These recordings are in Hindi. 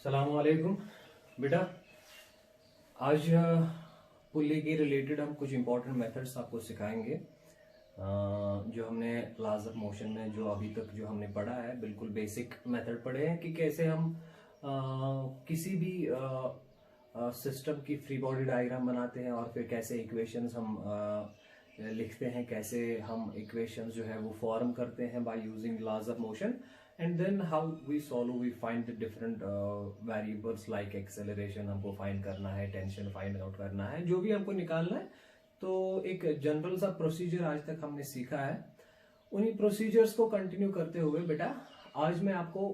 सलामुअलैकुम बेटा। आज पुल्ली के रिलेटेड हम कुछ इम्पोर्टेंट मेथड्स आपको सिखाएंगे। जो हमने लॉज ऑफ मोशन में जो अभी तक जो हमने पढ़ा है, बिल्कुल बेसिक मेथड पढ़े हैं कि कैसे हम किसी भी सिस्टम की फ्री बॉडी डायग्राम बनाते हैं और फिर कैसे इक्वेशंस हम लिखते हैं, कैसे हम इक्वेशंस जो है वो फॉर्म करते हैं by using laws of motion, and then how we solve, we find the different variables like acceleration हमको फाइंड करना है, टेंशन फाइंड आउट करना है, जो भी हमको निकालना है। तो एक जनरल सा प्रोसीजर आज तक हमने सीखा है, उन्हीं प्रोसीजर्स को कंटिन्यू करते हुए बेटा आज मैं आपको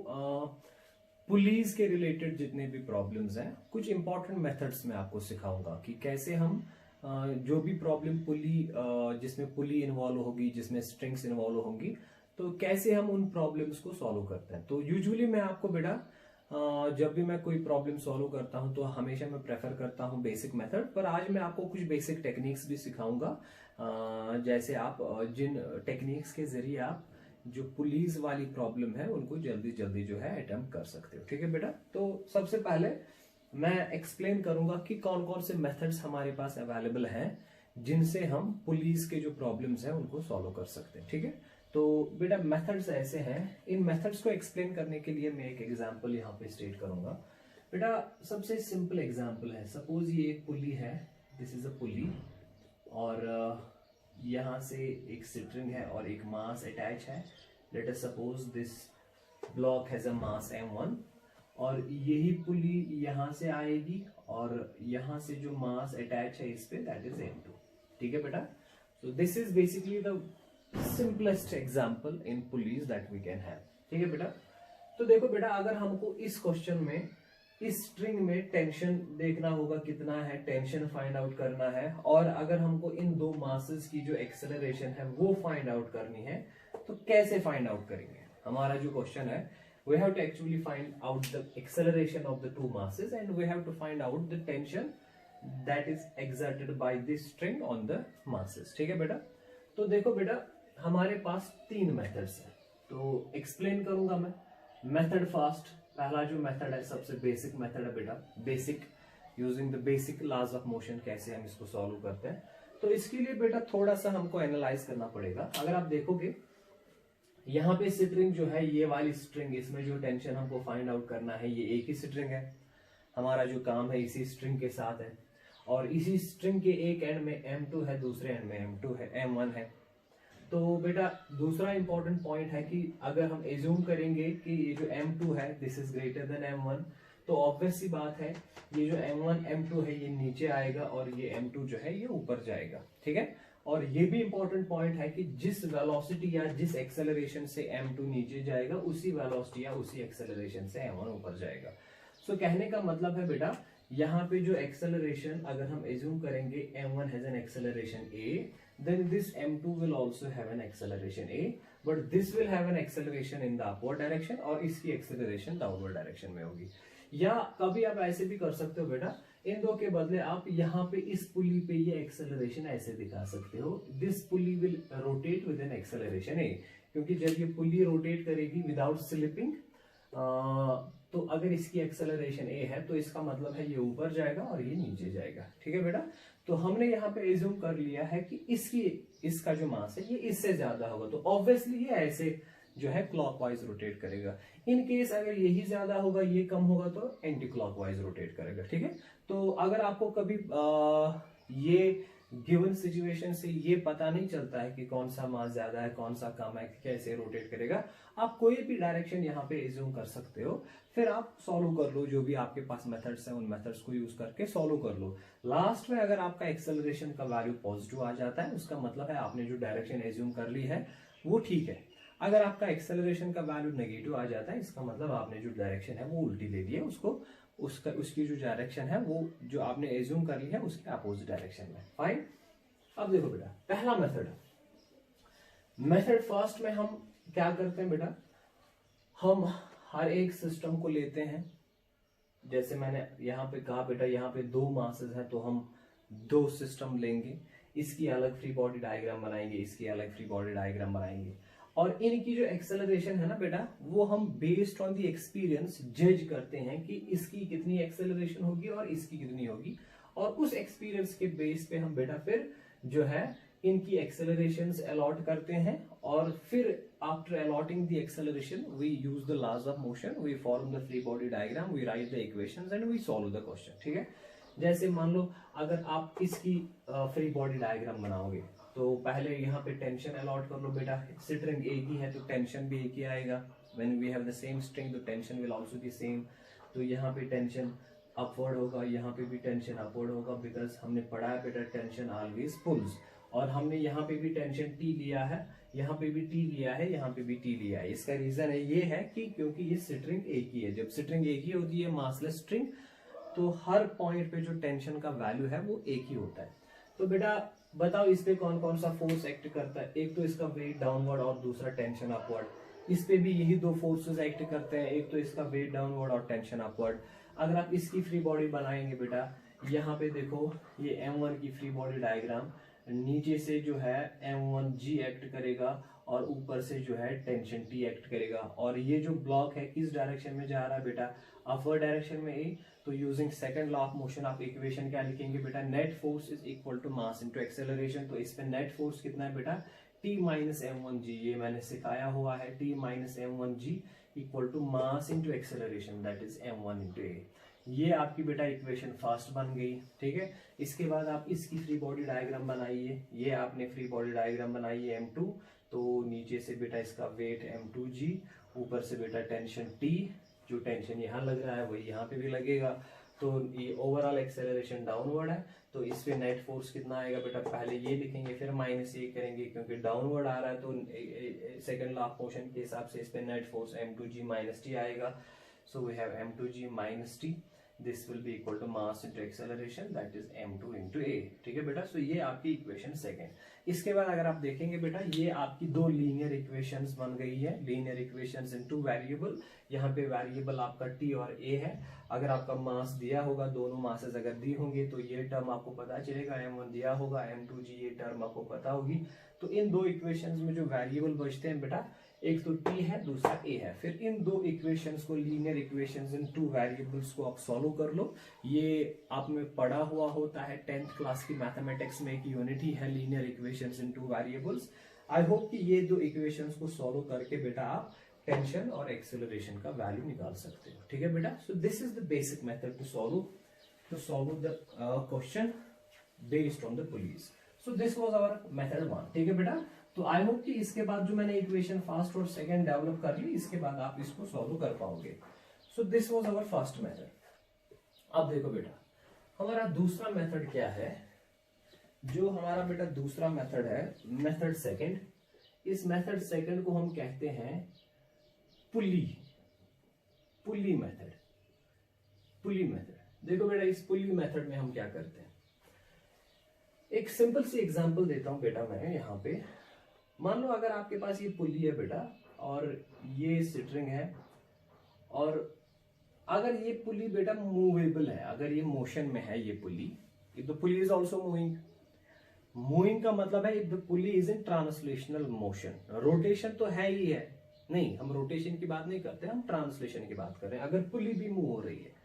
पुलीज के रिलेटेड जितने भी प्रॉब्लम्स हैं, कुछ इंपॉर्टेंट मेथड्स में आपको सिखाऊंगा कि कैसे हम जो भी प्रॉब्लम पुली जिसमें पुली इन्वॉल्व होगी, जिसमें स्ट्रिंग्स इन्वॉल्व होंगी, तो कैसे हम उन प्रॉब्लम्स को सॉल्व करते हैं। तो यूजुअली मैं आपको बेटा जब भी मैं कोई प्रॉब्लम सॉल्व करता हूं तो हमेशा मैं प्रेफर करता हूं बेसिक मेथड, पर आज मैं आपको कुछ बेसिक टेक्निक्स भी सिखाऊंगा, जैसे आप जिन टेक्निक्स के जरिए आप जो पुलिस वाली प्रॉब्लम है उनको जल्दी जल्दी जो है अटेम्प्ट कर सकते हो। ठीक है बेटा। तो सबसे पहले मैं एक्सप्लेन करूंगा कि कौन कौन से मेथड्स हमारे पास अवेलेबल हैं जिनसे हम पुलिस के जो प्रॉब्लम्स हैं उनको सॉल्व कर सकते हैं। ठीक है। तो बेटा मेथड्स ऐसे हैं, इन मेथड्स को एक्सप्लेन करने के लिए मैं एक एग्जांपल यहाँ पे स्टेट करूंगा। बेटा सबसे सिंपल एग्जांपल है, सपोज ये एक पुली है, दिस इज अ पुली, और यहाँ से एक स्ट्रिंग है और एक मास अटैच है। Late us suppose this block has a mass m1, और यही पुली यहाँ से आएगी और यहाँ से जो मास अटैच है इस पे, दैट इज m2। ठीक है बेटा। So this is basically the simplest example in pulleys that we can have. ठीक है बेटा। तो देखो बेटा, अगर हमको इस क्वेश्चन में इस स्ट्रिंग में टेंशन देखना होगा कितना है, टेंशन फाइंड आउट करना है, और अगर हमको इन दो मासेस की जो एक्सेलरेशन है वो फाइंड आउट करनी है, तो कैसे फाइंड आउट करेंगे? हमारा जो क्वेश्चन है, we have to actually find out the acceleration of the two masses and we have to find out the tension that is exerted by this string on the masses। ठीक है बेटा। तो देखो बेटा, हमारे पास तीन मेथड्स हैं, तो एक्सप्लेन करूंगा मैं। मेथड फर्स्ट, पहला जो मेथड है सबसे बेसिक मेथड है बेटा, basic using the basic laws of motion, कैसे हम इसको सॉल्व करते हैं। तो इसके लिए बेटा थोड़ा सा हमको एनालाइज करना पड़ेगा। अगर आप देखोगे यहाँ पे स्ट्रिंग जो है, ये वाली स्ट्रिंग, इसमें जो टेंशन हमको फाइंड आउट करना है, ये एक ही स्ट्रिंग है, हमारा जो काम है इसी स्ट्रिंग के साथ है, और इसी स्ट्रिंग के एक एंड में m2 है, दूसरे एंड में m2 है, m1 है। तो बेटा दूसरा इंपॉर्टेंट पॉइंट है कि अगर हम एज्यूम करेंगे कि ये जो m2 है this is greater than m1, तो ऑब्वियस सी बात है ये जो m1 m2 है ये नीचे आएगा और ये m2 जो है ये ऊपर जाएगा। ठीक है। और ये भी इंपॉर्टेंट पॉइंट है कि जिस वेलोसिटी या जिस एक्सेलरेशन से m2 नीचे जाएगा, उसी वेलोसिटी या उसी एक्सेलरेशन से m1 ऊपर जाएगा। सो कहने का मतलब है बेटा, यहाँ पे जो एक्सेलरेशन अगर हम एज्यूम करेंगे m1 has an acceleration a, then this m2 will also have an acceleration a, but this will have an acceleration in the upward direction और इसकी acceleration downward direction में होगी। या कभी आप ऐसे भी कर सकते हो बेटा, इन दो के बदले आप यहाँ पे इस पुली पे ये एक्सेलरेशन ऐसे दिखा सकते हो, this pulley will rotate with an acceleration a, क्योंकि जब ये पुली रोटेट करेगी विदाउट स्लिपिंग, तो अगर इसकी एक्सेलरेशन ए है तो इसका मतलब है ये ऊपर जाएगा और ये नीचे जाएगा। ठीक है बेटा। तो हमने यहाँ पे एज्यूम कर लिया है कि इसका जो मास है ये इससे ज्यादा होगा, तो ऑब्वियसली ये ऐसे जो है क्लॉकवाइज रोटेट करेगा। इन केस अगर यही ज्यादा होगा, ये कम होगा, तो एंटी क्लॉकवाइज रोटेट करेगा। ठीक है। तो अगर आपको कभी ये गिवन सिचुएशन से ये पता नहीं चलता है कि कौन सा मास ज्यादा है कौन सा कम है, कैसे रोटेट करेगा, आप कोई भी डायरेक्शन यहाँ पे एज्यूम कर सकते हो, फिर आप सॉल्व कर लो, जो भी आपके पास मेथड्स हैं उन मेथड्स को यूज करके सॉल्व कर लो। लास्ट में अगर आपका एक्सेलरेशन का वैल्यू पॉजिटिव आ जाता है, उसका मतलब है आपने जो डायरेक्शन एज्यूम कर ली है वो ठीक है। अगर आपका एक्सेलरेशन का वैल्यू नेगेटिव आ जाता है, इसका मतलब आपने जो डायरेक्शन है वो उल्टी ले ली है, उसकी जो डायरेक्शन है वो जो आपने एज्यूम कर ली है उसके अपोजिट डायरेक्शन में। फाइन। अब देखो बेटा, पहला मेथड फर्स्ट में हम क्या करते हैं बेटा, हम हर एक सिस्टम को लेते हैं, जैसे मैंने यहाँ पे कहा बेटा, यहाँ पे दो मासेस हैं तो हम दो सिस्टम लेंगे, इसकी अलग फ्री बॉडी डायग्राम बनाएंगे, इसकी अलग फ्री बॉडी डायग्राम बनाएंगे, और इनकी जो एक्सेलरेशन है ना बेटा, वो हम बेस्ड ऑन द एक्सपीरियंस जज करते हैं कि इसकी कितनी एक्सेलरेशन होगी और इसकी कितनी होगी, और उस एक्सपीरियंस के बेस पे हम बेटा फिर जो है इनकी एक्सेलरेशंस अलॉट करते हैं, और फिर after allotting the acceleration we use the laws of motion, we form the free body diagram, we write the equations and we solve the question. ठीक है, जैसे मान लो अगर आप इसकी फ्री बॉडी डायग्राम बनाओगे तो पहले यहाँ पे टेंशन अलॉट कर लो बेटा। स्ट्रिंग एक ही है तो टेंशन भी एक ही आएगा। When we have the same string तो tension will also be same. तो यहाँ पे टेंशन अपवर्ड होगा, यहाँ पे भी टेंशन अपवर्ड होगा, बिकॉज हमने पढ़ा है बेटा टेंशन ऑलवेज पुल्स। और हमने यहाँ पे भी टेंशन टी लिया है, यहाँ पे भी टी लिया है, यहाँ पे भी टी लिया है। इसका रीजन है ये है कि क्योंकि ये स्ट्रिंग एक ही है। जब स्ट्रिंग एक ही होती है मासलेस स्ट्रिंग, तो हर पॉइंट पे जो टेंशन का वैल्यू है वो एक ही होता है। तो बेटा बताओ इस पे कौन कौन सा फोर्स एक्ट करता है। एक तो इसका वेट डाउनवर्ड और दूसरा टेंशन अपवर्ड। इस पे भी यही दो फोर्सेस एक्ट करते हैं, एक तो इसका वेट डाउनवर्ड और टेंशन अपवर्ड। अगर आप इसकी फ्री बॉडी बनाएंगे बेटा, यहाँ पे देखो ये M1 की फ्री बॉडी डायग्राम, नीचे से जो है M1G एक्ट करेगा और ऊपर से जो है टेंशन T एक्ट करेगा। और ये जो ब्लॉक है किस डायरेक्शन में जा रहा है बेटा, अपवर्ड डायरेक्शन में ए। तो using second law of motion आप इक्वेशन क्या लिखेंगे बेटा, net force is equal to mass into acceleration. तो इस पे नेट फोर्स कितना है बेटा, T माइनस M1G, ये मैंने सिखाया हुआ है। T minus M1G equal to mass into acceleration, that is M1 into A। ये आपकी बेटा इक्वेशन फर्स्ट बन गई। ठीक है, इसके बाद आप इसकी फ्री बॉडी डायग्राम बनाइए। ये आपने फ्री बॉडी डायग्राम बनाई है M2, तो नीचे से बेटा इसका वेट M2G, ऊपर से बेटा टेंशन T, जो टेंशन यहाँ लग रहा है वही यहाँ पे भी लगेगा। तो ये ओवरऑल एक्सेलरेशन डाउनवर्ड है, तो इस पे नेट फोर्स कितना आएगा बेटा, पहले ये लिखेंगे फिर माइनस ये करेंगे, क्योंकि डाउनवर्ड आ रहा है तो सेकंड लॉ ऑफ मोशन के हिसाब से इस पे net force M2G minus T आएगा। So we have M2G minus T, this will be equal to mass into acceleration, that is M2 into A। ठीक है बेटा, सो ये आपकी इक्वेशन सेकंड। इसके बाद अगर आप देखेंगे बेटा, ये आपकी दो लीनियर इक्वेशंस बन गई है, लीनियर इक्वेशंस इन टू वेरिएबल। यहाँ पे वेरिएबल आपका T और A है। अगर आपका मास दिया होगा, दोनों मासेस अगर दी होंगी तो ये टर्म आपको पता चलेगा, M1 दिया होगा, M2G ये टर्म आपको पता होगी। तो इन दो इक्वेशंस में जो वेरिएबल बचते हैं बेटा, एक तो T है दूसरा A है। फिर इन दो इक्वेशंस को, लीनियर इक्वेशंस इन टू वेरिएबल्स को आप सॉल्व कर लो। ये आप में पढ़ा हुआ होता है 10th क्लास की मैथमेटिक्स में, एक यूनिटी है linear equations in two variables. I hope कि ये दो इक्वेशंस को सॉल्व करके बेटा आप टेंशन और एक्सेलरेशन का वैल्यू निकाल सकते हो। ठीक है बेटा, so this is the basic method to solve the question based on the pulleys. So this was our method 1। ठीक है बेटा, तो आई होप कि इसके बाद जो मैंने इक्वेशन फर्स्ट और सेकंड डेवलप कर ली, इसके बाद आप इसको सॉल्व कर पाओगे। So this was our first method. अब देखो बेटा, हमारा दूसरा मेथड क्या है। जो हमारा बेटा दूसरा मेथड है, मेथड सेकंड। इस मेथड सेकंड को हम कहते हैं पुली मेथड। देखो बेटा, इस पुली मेथड में हम क्या करते हैं, एक सिंपल सी एग्जांपल देता हूं बेटा मैं यहाँ पे। मान लो अगर आपके पास ये पुली है बेटा, और ये स्ट्रिंग है, और अगर ये पुली बेटा मूवेबल है, अगर ये मोशन में है ये pulley, if the pulley is also moving का मतलब है if the pulley is in translational motion. Rotation तो है ही है, नहीं हम रोटेशन की बात नहीं करते, हम ट्रांसलेशन की बात कर रहे हैं। अगर पुली भी मूव हो रही है,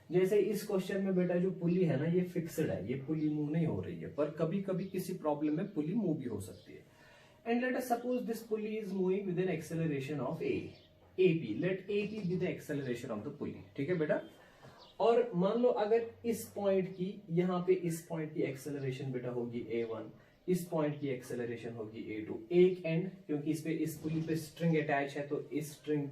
जैसे इस क्वेश्चन में बेटा जो पुली है ना, ये फिक्स्ड है, ये पुली मूव नहीं हो रही है, पर कभी कभी किसी प्रॉब्लम में पुली मूव भी हो सकती है। And let us suppose this pulley is moving with an acceleration of AP, let AP be the acceleration of the pulley. ठीक है बेटा, और मान लो अगर इस पॉइंट की, यहाँ पे इस पॉइंट की एक्सेलरेशन बेटा होगी A1, इस पॉइंट की एक्सेलरेशन होगी A2। एक एंड, क्योंकि इस पुली पे स्ट्रिंग अटैच है, तो इस स्ट्रिंग,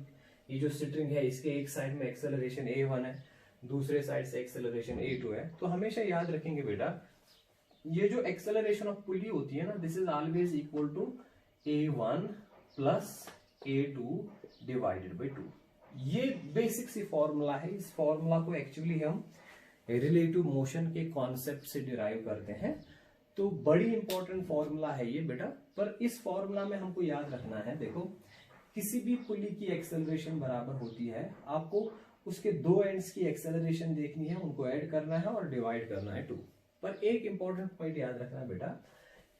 ये जो स्ट्रिंग है, इसके एक साइड में एक्सेलरेशन A1 है, दूसरे साइड से एक्सेलरेशन A2 है। तो हमेशा याद रखेंगे बेटा, ये जो एक्सेलरेशन ऑफ पुली होती है ना, this is always equal to A1 plus A2 divided by 2। ये बेसिक सी फॉर्मूला है। इस फॉर्मूला को एक्चुअली हम रिलेटिव मोशन के कॉन्सेप्ट से डिराइव करते हैं। तो बड़ी इंपॉर्टेंट फॉर्मूला है ये बेटा, पर इस फॉर्मूला में हमको याद रखना है, देखो किसी भी पुली की एक्सेलरेशन बराबर होती है, आपको उसके दो एंड्स की एक्सेलरेशन देखनी है, उनको ऐड करना है और डिवाइड करना है 2। पर एक इंपॉर्टेंट पॉइंट याद रखना बेटा,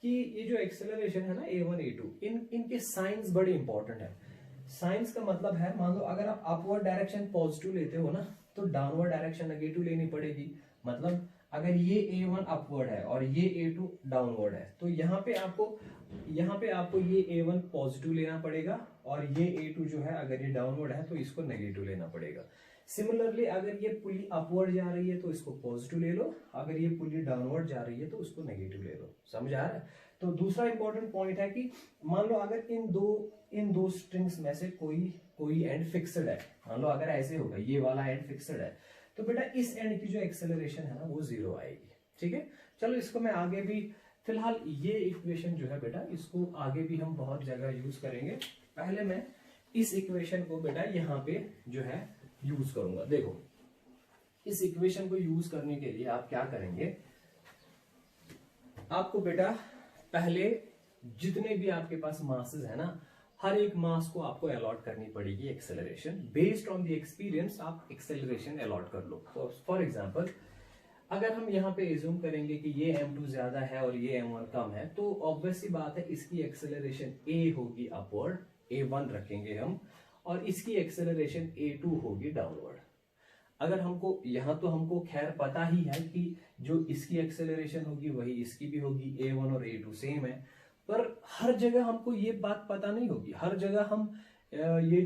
कि ये जो एक्सेलरेशन है ना a1 a2, इनके साइंस बड़े इंपॉर्टेंट है। साइंस का मतलब है, मान लो अगर आप अपवर्ड डायरेक्शन पॉजिटिव लेते हो ना, तो डाउनवर्ड डायरेक्शन नेगेटिव लेनी पड़ेगी। मतलब अगर ये a1 अपवर्ड है और ये a2 डाउनवर्ड है, तो यहाँ पे आपको ये a1 पॉजिटिव लेना पड़ेगा, और ये a2 जो है अगर ये डाउनवर्ड है तो इसको नेगेटिव लेना पड़ेगा। सिमिलरली अगर ये पुली अपवर्ड जा रही है तो इसको पॉजिटिव ले लो, अगर ये पुली डाउनवर्ड जा रही है तो उसको नेगेटिव ले लो। समझ आ रहा है? तो दूसरा इंपॉर्टेंट पॉइंट है कि मान लो अगर इन दो स्ट्रिंग्स में से कोई एंड फिक्स्ड है, मान लो अगर ऐसे होगा, ये वाला एंड फिक्स्ड है, तो बेटा इस एंड की जो एक्सेलरेशन है ना वो 0 आएगी। ठीक है, चलो इसको मैं आगे भी, फिलहाल ये इक्वेशन जो है बेटा, इसको आगे भी हम बहुत जगह यूज करेंगे। पहले मैं इस इक्वेशन को बेटा यहाँ पे जो है यूज करूंगा। देखो, इस इक्वेशन को यूज करने के लिए आप क्या करेंगे, आपको बेटा पहले जितने भी आपके पास मासेस है ना, हर एक मास को आपको अलॉट करनी पड़ेगी acceleration. Based on the experience आप एक्सेलरेशन अलॉट कर लो। फॉर एग्जांपल, अगर हम यहाँ पे एज्यूम करेंगे कि ये m2 ज्यादा है और ये m1 कम है, तो ऑब्वियस सी बात है इसकी एक्सेलरेशन a होगी अपवर्ड, a1 रखेंगे हम, और इसकी एक्सेलरेशन a2 होगी डाउनवर्ड। अगर हमको यहाँ तो हमको खैर पता ही है कि जो इसकी एक्सेलरेशन होगी वही इसकी भी होगी, a1 और a2 सेम है, पर हर जगह हमको ये बात पता नहीं होगी। हर जगह हम ये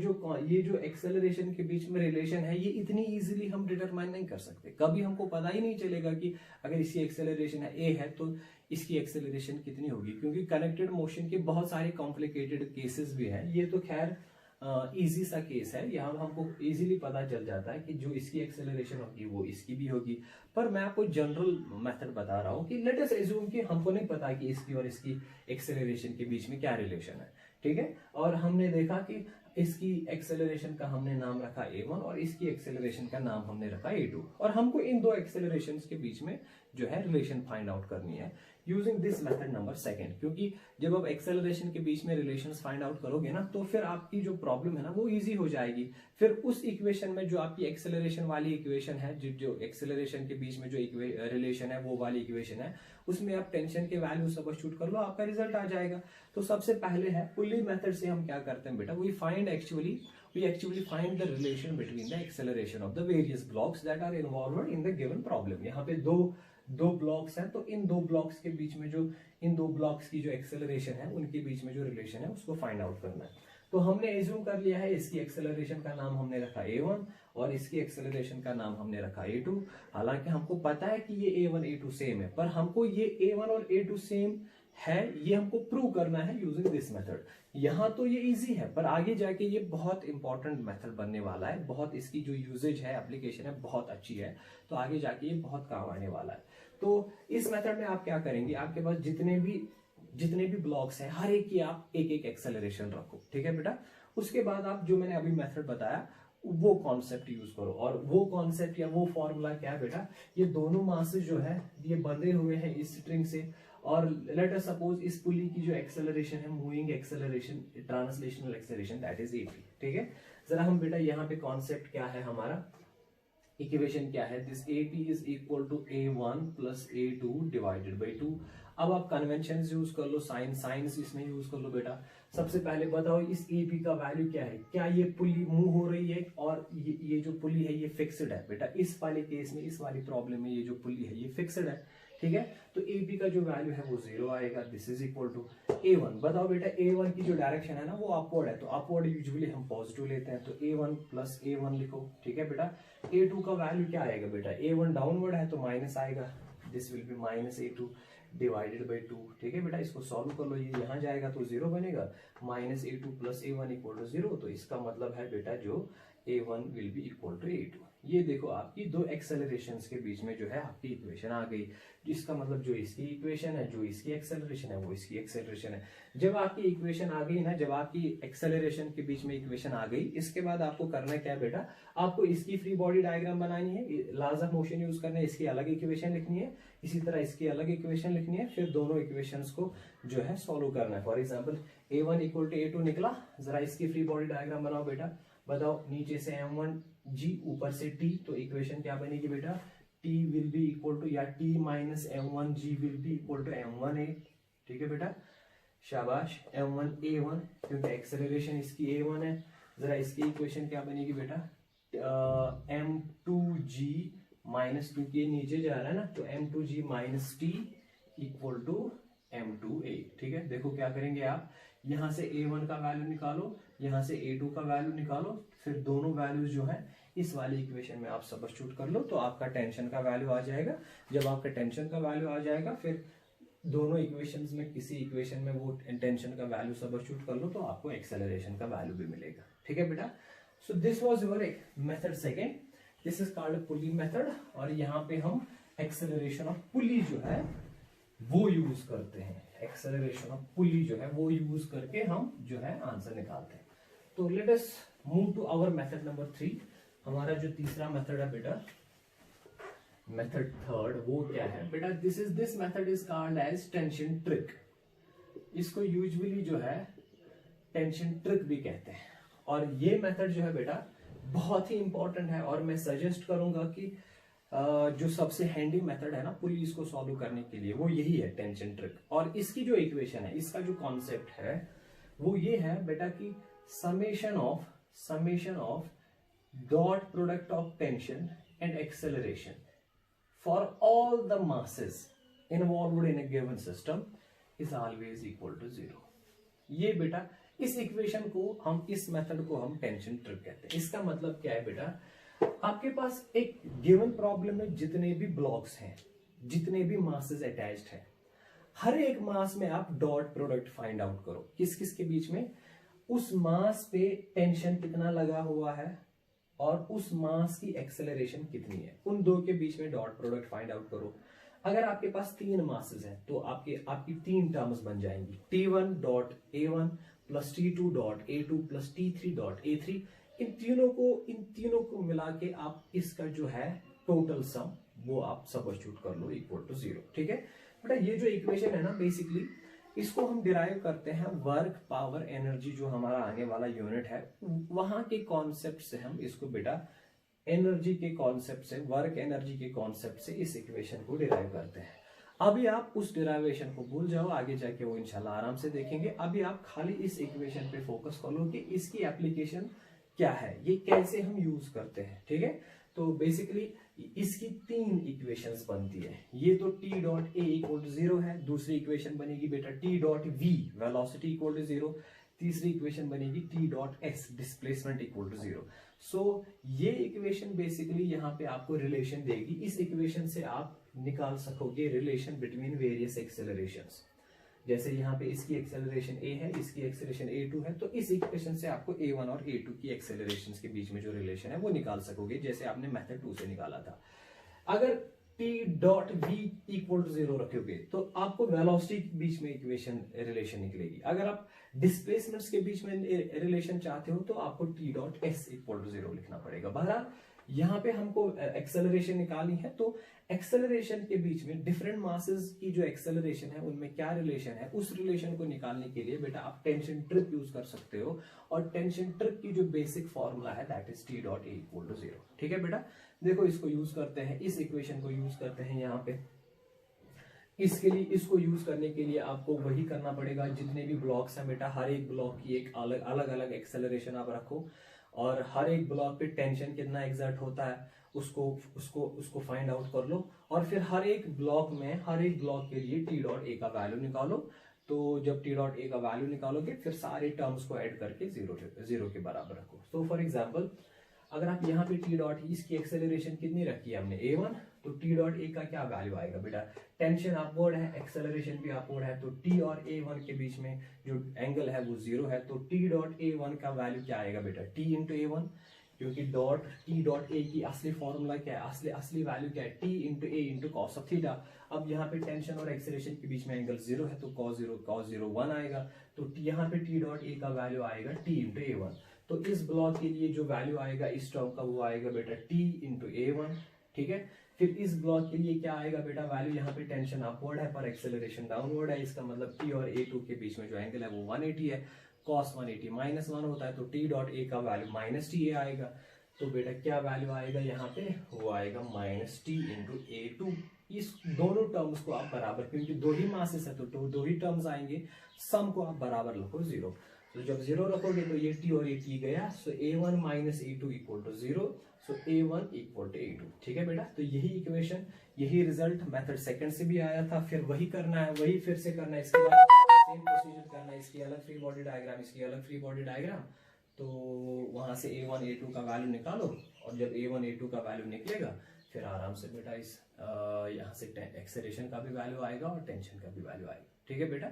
जो एक्सेलरेशन के बीच में रिलेशन है, ये इतनी इजीली हम डिटरमाइन नहीं कर सकते। कभी हमको पता ही नहीं चलेगा कि अगर इसकी एक्सेलरेशन है a है तो इसकी एक्सेलरेशन कितनी होगी, क्योंकि कनेक्टेड मोशन के बहुत सारे कॉम्प्लिकेटेड केसेस भी हैं। ये तो खैर इजी सा केस है, यहाँ हमको इजीली पता चल जाता है कि जो इसकी एक्सेलरेशन होगी वो इसकी भी होगी। पर मैं आपको जनरल मेथड बता रहा हूँ कि लेट अस अज्यूम कि हमको नहीं पता कि इसकी और इसकी एक्सेलरेशन के बीच में क्या रिलेशन है। ठीक है, और हमने देखा कि इसकी एक्सेलरेशन का हमने नाम रखा a1 और इसकी एक्सेलरेशन का नाम हमने रखा a2, और हमको इन दो एक्सेलरेशंस के बीच में जो है रिलेशन फाइंड आउट करनी है using this method number second. क्योंकि जब आप एक्सेलरेशन के बीच में रिलेशंस फाइंड आउट करोगे ना, तो फिर आपकी जो प्रॉब्लम है ना वो इजी हो जाएगी। फिर उस इक्वेशन में जो आपकी एक्सेलरेशन वाली इक्वेशन है, जो एक्सेलरेशन के बीच में जो रिलेशन है वो वाली इक्वेशन है, उसमें आप टेंशन के वैल्यू सब्स्टिट्यूट कर लो, आपका रिजल्ट आ जाएगा। तो सबसे पहले है पुली मेथड से हम क्या करते हैं बेटा, we actually find the relation between the acceleration of the various blocks that are involved in the given problem। यहाँ पे दो ब्लॉक्स हैं, तो इन दो ब्लॉक्स के बीच में इन दो ब्लॉक्स की जो एक्सेलरेशन है उनके बीच में जो रिलेशन है उसको फाइंड आउट करना है। तो हमने एज्यूम कर लिया है इसकी एक्सेलरेशन का नाम हमने रखा a1 और इसकी एक्सेलरेशन का नाम हमने रखा a2। हालांकि हमको पता है कि ये a1 a2 सेम है, पर हमको ये a1 और a2 सेम है ये हमको प्रूव करना है यूजिंग दिस मेथड। यहाँ तो ये इजी है, पर आगे जाके ये बहुत इंपॉर्टेंट मेथड बनने वाला है। बहुत इसकी जो यूजेज है, एप्लीकेशन है, बहुत अच्छी है, तो आगे जाके ये बहुत काम आने वाला है। तो इस मेथड में आप क्या करेंगे, आपके पास जितने भी ब्लॉक्स हैं हर एक की आप एक एक एक्सेलरेशन रखो। ठीक है बेटा, उसके बाद आप जो मैंने अभी मेथड बताया वो कॉन्सेप्ट यूज करो। और वो कॉन्सेप्ट या वो फॉर्मूला क्या है बेटा, ये दोनों मासेस जो है ये बंधे हुए हैं इस स्ट्रिंग से, और लेट अस सपोज इस पुली की जो एक्सेलरेशन है, moving acceleration, translational acceleration, that is AP। ठीक है, जरा हम बेटा यहाँ पे कॉन्सेप्ट क्या है, हमारा इक्वेशन क्या है, this AP is equal to a1 plus a2 divided by 2। अब आप कन्वेंशन यूज कर लो, साइंस इसमें यूज कर लो बेटा। सबसे पहले बताओ इस AP का वैल्यू क्या है, क्या ये पुली मूव हो रही है, और ये जो पुली है ये फिक्स्ड है बेटा। इस वाले केस में, इस वाली प्रॉब्लम में ये जो पुली है ये फिक्स्ड है। ठीक है, तो AP का जो वैल्यू है वो 0 आएगा। This is equal to a1। बताओ बेटा a1 की जो डायरेक्शन है ना वो अपवर्ड है, तो अपवर्ड यूजुअली हम पॉजिटिव लेते हैं, तो a1 प्लस a1 लिखो। ठीक है बेटा, a2 का वैल्यू क्या आएगा बेटा, a1 डाउनवर्ड है तो माइनस आएगा, this will B minus a2 divided by 2। ठीक है बेटा, इसको सॉल्व कर लो, ये यहाँ जाएगा तो 0 बनेगा, minus a2 plus a1 equal to 0। तो इसका मतलब है बेटा जो a1 will be equal to a2। ये देखो आपकी दो एक्सेलरेशंस के बीच में जो है आपकी इक्वेशन आ गई, जिसका मतलब जो इसकी इक्वेशन है, जो इसकी एक्सेलरेशन है, वो इसकी एक्सेलरेशन है। जब आपकी इक्वेशन आ गई ना, जब आपकी एक्सेलरेशन के बीच में इक्वेशन आ गई, इसके बाद आपको करना क्या है बेटा, आपको इसकी फ्री बॉडी डायग्राम बनानी है, लॉज ऑफ मोशन यूज करना है, इसकी अलग इक्वेशन लिखनी है, इसी तरह इसकी अलग इक्वेशन लिखनी है, फिर दोनों इक्वेशंस को जो है सॉल्व करना है। For example a1 equal to a2 निकला, जरा इसकी फ्री बॉडी डायग्राम बनाओ बेटा। बताओ, नीचे से m1g ऊपर से t, तो इक्वेशन क्या बनेगी बेटा, t will be equal to, या t minus m1g will be equal to m1a। ठीक है बेटा, शाबाश। m1 a1, क्योंकि एक्सेलरेशन इसकी a1 है। जरा इसकी इक्वेशन क्या बनेगी बेटा, m2g माइनस, क्योंकि ये नीचे जा रहा है ना, तो m2g minus T equal to m2a। ठीक है, देखो क्या करेंगे आप, यहां से a1 का वैल्यू निकालो, यहां से a2 का वैल्यू निकालो, फिर दोनों वैल्यूज जो है इस वाली इक्वेशन में आप सबस्टिट्यूट कर लो, तो आपका टेंशन का वैल्यू आ जाएगा। जब आपका टेंशन का वैल्यू आ जाएगा, फिर दोनों इक्वेशंस में किसी इक्वेशन में वो टेंशन का वैल्यू सबस्टिट्यूट कर लो, तो आपको एक्सेलरेशन का वैल्यू भी मिलेगा। ठीक है बेटा, so this was your method second, this is called pulley method. और यहाँ पे हम एक्सेलरेशन ऑफ पुली जो है वो यूज करते हैं, एक्सेलरेशन ऑफ पुली जो है वो यूज करके हम जो है आंसर निकालते हैं। तो let us move to our method number 3। हमारा जो तीसरा मेथड है बेटा, मेथड थर्ड, वो क्या है बेटा, this method is called as tension trick. इसको यूजुअली जो है टेंशन ट्रिक भी कहते हैं। और ये मेथड जो है बेटा बहुत ही इंपॉर्टेंट है, और मैं सजेस्ट करूंगा कि जो सबसे हैंडी मेथड है ना पुली इसको सॉल्व करने के लिए, वो यही है टेंशन ट्रिक। और इसकी जो इक्वेशन है, इसका जो कॉन्सेप्ट है वो ये है बेटा कि summation of dot product of tension and acceleration for all the masses involved in a given system is always equal to 0। ये बेटा इस इक्वेशन को हम, इस मेथड को हम टेंशन ट्रिक कहते हैं। इसका मतलब क्या है बेटा, आपके पास एक गिवन प्रॉब्लम में जितने भी ब्लॉक्स हैं, जितने भी मासेस अटैच्ड हैं, हर एक मास में आप डॉट प्रोडक्ट फाइंड आउट करो, किस किस के बीच में, उस मास पे टेंशन कितना लगा हुआ है और उस मास की एक्सेलरेशन कितनी है, उन दो के बीच में डॉट प्रोडक्ट फाइंड आउट करो। अगर आपके पास 3 मासेस हैं तो आपकी 3 टर्म्स बन जाएंगी, t1 dot a1 plus t2 dot a2 plus t3 dot a3। इन तीनों को मिला के आप इसका जो है टोटल सम वो आप सबस्टिट्यूट कर लो इक्वल टू 0। ठीक है बेटा, ये जो इक्वेशन है ना, बेसिकली इसको हम डिराइव करते हैं वर्क पावर एनर्जी, जो हमारा आने वाला यूनिट है वहां के कॉन्सेप्ट से हम इसको बेटा एनर्जी के कॉन्सेप्ट से, वर्क एनर्जी के कॉन्सेप्ट से इस इक्वेशन को डिराइव करते हैं। अभी आप उस डिराइवेशन को भूल जाओ, आगे जाके वो इंशाल्लाह आराम से देखेंगे। अभी आप खाली इस इक्वेशन पे फोकस कर लो कि इसकी एप्लीकेशन क्या है, ये कैसे हम यूज करते हैं। ठीक है, तो बेसिकली इसकी 3 इक्वेशंस बनती है। ये तो t dot a equal to 0 है, दूसरी इक्वेशन बनेगी बेटा t dot v velocity equal to 0, तीसरी इक्वेशन बनेगी t dot s displacement equal to 0। So ये इक्वेशन बेसिकली यहाँ पे आपको रिलेशन देगी। इस इक्वेशन से आप निकाल सकोगे रिलेशन बिटवीन वेरियस एक्सेलरेशंस। जैसे यहाँ पे इसकी एक्सेलरेशन a है, इसकी एक्सेलरेशन a2 है, तो इस इक्वेशन से आपको a1 और a2 की एक्सेलरेशंस के बीच में जो रिलेशन है वो निकाल सकोगे, जैसे आपने मेथड 2 से निकाला था। अगर t dot v equal to 0 रखोगे तो आपको वेलोसिटी के बीच में इक्वेशन रिलेशन निकलेगी। अगर आप डिस्प्लेसमेंट्स के बीच में रिलेशन चाहते हो तो आपको t dot s equal to 0 लिखना पड़ेगा। बहरहाल यहाँ पे हमको एक्सेलरेशन निकालनी है, तो एक्सेलरेशन के बीच में डिफरेंट मासेस की जो एक्सेलरेशन है उनमें क्या रिलेशन है, उस रिलेशन को निकालने के लिए बेटा आप टेंशन ट्रिक यूज कर सकते हो। और टेंशन ट्रिक की जो बेसिक फॉर्मूला है that is t dot a equal to 0। ठीक है बेटा, देखो इसको यूज करते हैं, इस इक्वेशन को यूज करते हैं यहाँ पे। इसके लिए, इसको यूज करने के लिए आपको वही करना पड़ेगा, जितने भी ब्लॉक्स हैं बेटा हर एक ब्लॉक की एक अलग अलग एक्सेलरेशन आप रखो, और हर एक ब्लॉक पे टेंशन कितना एग्जर्ट होता है उसको फाइंड आउट कर लो, और फिर हर एक ब्लॉक के लिए t डॉट ए का वैल्यू निकालो। तो जब t डॉट ए का वैल्यू निकालोगे फिर सारे टर्म्स को ऐड करके 0 के बराबर रखो। तो फॉर एग्जांपल अगर आप यहाँ पे t डॉट इसकी एक्सेलरेशन कितनी रखी है हमने a1, तो t डॉट ए का क्या वैल्यू आएगा बेटा, टेंशन अपवर्ड है, एक्सेलरेशन भी अपवर्ड है, तो t और a1 के बीच में जो एंगल है वो 0 है, तो t डॉट a1 का वैल्यू क्या आएगा बेटा, t इंटू a1, क्योंकि t डॉट a की असली फॉर्मूला क्या है, असली वैल्यू क्या है, t into a into cos of theta. अब यहाँ पे टेंशन और एक्सेलरेशन के बीच में एंगल 0 है, तो cos 0 1 आएगा, तो यहाँ पे t डॉट a का वैल्यू आएगा t इंटू a1। तो इस ब्लॉक के लिए जो वैल्यू आएगा इस टर्म का वो आएगा बेटा t इंटू a1। ठीक है, फिर इस ब्लॉक के लिए क्या आएगा बेटा वैल्यू, यहाँ पे टेंशन अपवर्ड है पर एक्सेलरेशन डाउनवर्ड है, इसका मतलब t और a2 के बीच में जो एंगल है वो 180 है, cos 180 माइनस 1 होता है, तो t डॉट a का वैल्यू माइनस टी आएगा। तो बेटा क्या वैल्यू आएगा यहाँ पे, वो आएगा माइनस टी इंटू a2। इस दोनों टर्म्स को आप बराबर, क्योंकि दो ही मासेस है तो दो ही टर्म्स आएंगे, सम को आप बराबर रखो 0। तो जब 0 रखोगे तो ये t और ये t गया, so a1 minus a2 equal to 0, so a1 equal to a2। ठीक है बेटा, तो यही इक्वेशन, यही रिजल्ट मेथड सेकंड से भी आया था, फिर वही करना है, वही फिर से करना है, इसके बाद सेम प्रोसीजर करना है, इसकी अलग फ्री बॉडी डायग्राम, इसकी अलग फ्री बॉडी डायग्राम। तो वहां से a1 a2 का वैल्यू निकालो, और जब a1 a2 का वैल्यू निकलेगा फिर आराम से बेटा इस यहाँ से एक्सेलरेशन का भी वैल्यू आएगा और टेंशन का भी वैल्यू आएगा। ठीक है बेटा,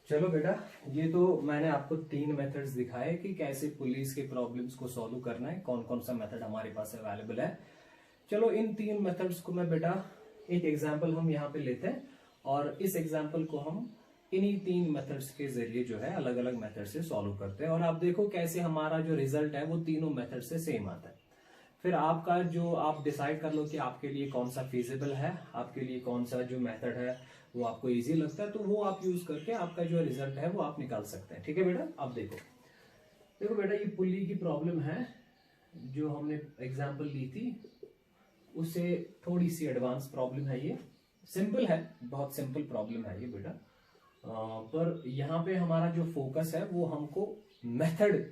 चलो बेटा, ये तो मैंने आपको 3 मेथड्स दिखाए कि कैसे पुलिस के प्रॉब्लम्स को सॉल्व करना है, कौन कौन सा मेथड हमारे पास अवेलेबल है। चलो इन 3 मेथड्स को मैं बेटा एक एग्जांपल हम यहाँ पे लेते हैं, और इस एग्जांपल को हम इन्हीं 3 मेथड्स के जरिए जो है अलग अलग मेथड से सॉल्व करते हैं, और आप देखो कैसे हमारा जो रिजल्ट है वो तीनों मेथड से सेम आता है। फिर आपका जो आप डिसाइड कर लो कि आपके लिए कौन सा फिजिबल है, आपके लिए कौन सा जो मेथड है वो आपको इजी लगता है, तो वो आप यूज करके आपका जो रिजल्ट है वो आप निकाल सकते हैं। ठीक है बेटा, अब देखो बेटा, ये पुली की प्रॉब्लम है जो हमने एग्जांपल ली थी, उससे थोड़ी सी एडवांस प्रॉब्लम है। ये सिंपल है, बहुत सिंपल प्रॉब्लम है ये बेटा, पर यहाँ पे हमारा जो फोकस है वो हमको मेथड,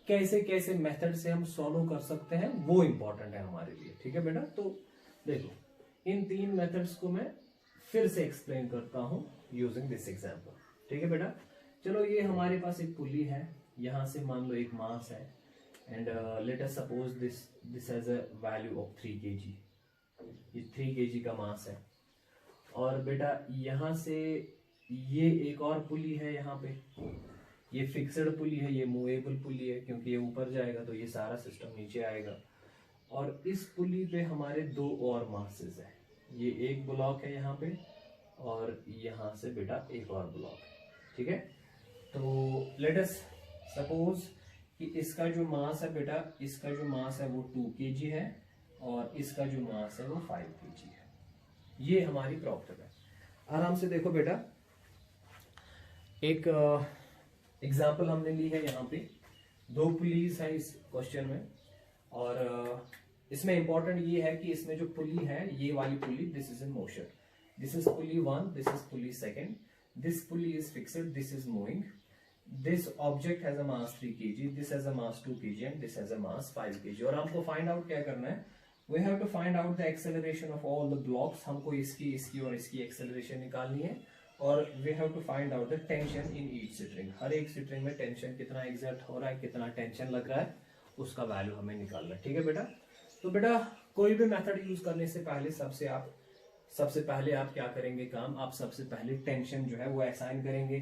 कैसे कैसे मेथड से हम सॉल्व कर सकते हैं वो इंपॉर्टेंट है हमारे लिए। ठीक है बेटा, तो देखो इन 3 मेथड्स को मैं फिर से एक्सप्लेन करता हूं यूजिंग दिस एग्जांपल। ठीक है बेटा, चलो ये हमारे पास एक पुली है, यहां से मान लो एक मास है, and let us suppose this has a value of 3 kg। ये 3 kg का मास है, और बेटा यहां से ये एक और पुली है, यहाँ पे ये फिक्स्ड पुली है, ये मूवेबल पुली है, क्योंकि ये ऊपर जाएगा तो ये सारा सिस्टम नीचे आएगा। और इस पुली पे हमारे 2 और मासेस है, ये एक ब्लॉक है यहाँ पे, और यहाँ से बेटा एक और ब्लॉक है। ठीक है, तो लेट अस सपोज कि इसका जो मास है बेटा, इसका जो मास है वो 2 kg है, और इसका जो मास है वो 5 kg है। ये हमारी प्रॉब्लम है। आराम से देखो बेटा, एक एग्जाम्पल हमने ली है, यहाँ पे 2 पुलीज है इस क्वेश्चन में, और इसमें इंपॉर्टेंट ये है कि इसमें जो पुली है, ये वाली pulley, this is in motion, this is pulley 1, this is pulley 2, this pulley is fixed, this is moving, this object has a mass 3 kg, this has a mass 2 kg, and this has a mass 5 kg। और हमको फाइंड आउट क्या करना है, we have to find out the acceleration of all the blocks. हमको इसकी और इसकी एक्सेलरेशन निकालनी है, और we have to find out the tension in each string. हर एक सिटरिंग में टेंशन कितना एग्जर्ट हो रहा है, कितना टेंशन लग रहा है, उसका वैल्यू हमें निकालना है। ठीक है बेटा, तो बेटा कोई भी मेथड यूज करने से पहले सबसे पहले आप क्या करेंगे काम, आप सबसे पहले टेंशन जो है वो असाइन करेंगे।